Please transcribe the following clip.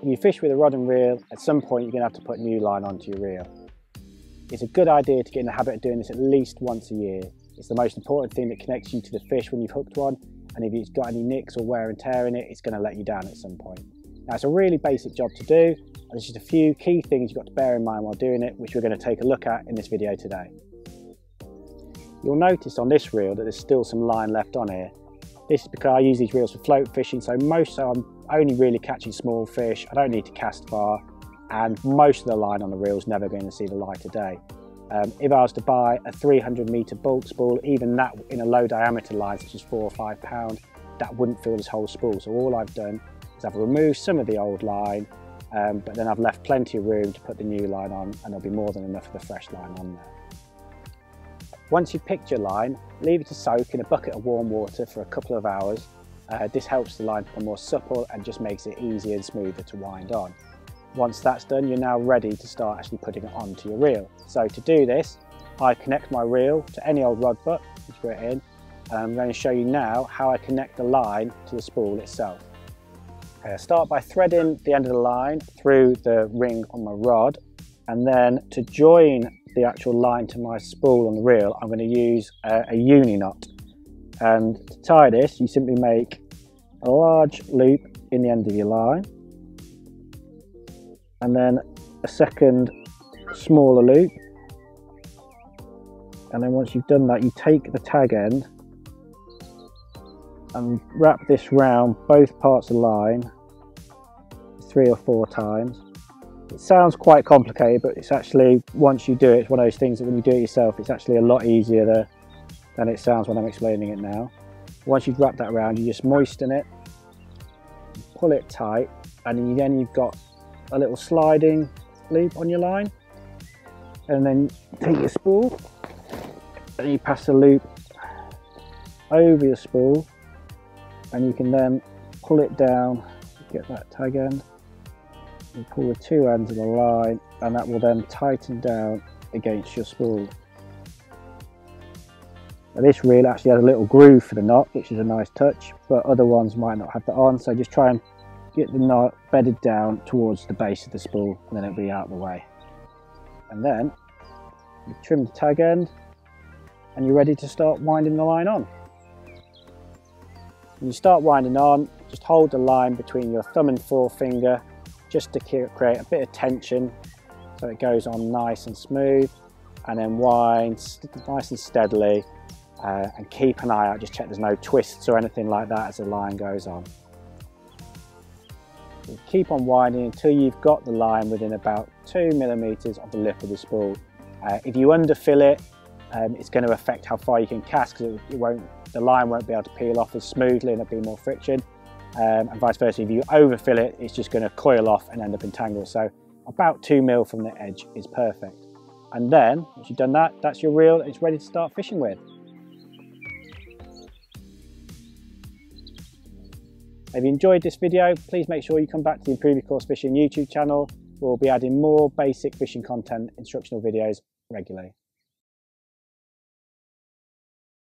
If you fish with a rod and reel, at some point you're going to have to put new line onto your reel. It's a good idea to get in the habit of doing this at least once a year. It's the most important thing that connects you to the fish when you've hooked one, and if it's got any nicks or wear and tear in it, it's going to let you down at some point. Now, it's a really basic job to do, and there's just a few key things you've got to bear in mind while doing it, which we're going to take a look at in this video today. You'll notice on this reel that there's still some line left on here. This is because I use these reels for float fishing, so I'm only really catching small fish. I don't need to cast far, and most of the line on the reel is never going to see the light of day. If I was to buy a 300 metre bulk spool, even that in a low diameter line such as 4 or 5 pound, that wouldn't fill this whole spool. So all I've done is I've removed some of the old line, but then I've left plenty of room to put the new line on, and there'll be more than enough of the fresh line on there. Once you've picked your line, leave it to soak in a bucket of warm water for a couple of hours. This helps the line become more supple and just makes it easier and smoother to wind on. Once that's done, you're now ready to start actually putting it onto your reel. So to do this, I connect my reel to any old rod butt, which put it in, and I'm going to show you now how I connect the line to the spool itself. I start by threading the end of the line through the ring on my rod, and then to join the actual line to my spool on the reel, I'm going to use a uni knot. And to tie this, you simply make a large loop in the end of your line, and then a second smaller loop, and then once you've done that, you take the tag end and wrap this round both parts of the line 3 or 4 times. It sounds quite complicated, but it's actually, once you do it, it's one of those things that when you do it yourself, it's actually a lot easier than it sounds when I'm explaining it now. Once you've wrapped that around, you just moisten it, pull it tight, and then you've got a little sliding loop on your line. And then take your spool and you pass the loop over your spool, and you can then pull it down, get that tag end, and pull the 2 ends of the line, and that will then tighten down against your spool. Now this reel actually has a little groove for the knot, which is a nice touch, but other ones might not have that on, so just try and get the knot bedded down towards the base of the spool, and then it'll be out of the way. And then you trim the tag end, and you're ready to start winding the line on. When you start winding on, just hold the line between your thumb and forefinger just to create a bit of tension so it goes on nice and smooth, and then wind nice and steadily, and keep an eye out, just check there's no twists or anything like that as the line goes on. So keep on winding until you've got the line within about 2 millimeters of the lip of the spool. If you underfill it, it's going to affect how far you can cast, because the line won't be able to peel off as smoothly and there'll be more friction. And vice versa, if you overfill it, it's just going to coil off and end up entangled. So about 2 mil from the edge is perfect. And then, once you've done that, that's your reel, it's ready to start fishing with. If you enjoyed this video, please make sure you come back to the Improve Your Coarse Fishing YouTube channel. We'll be adding more basic fishing content, instructional videos regularly.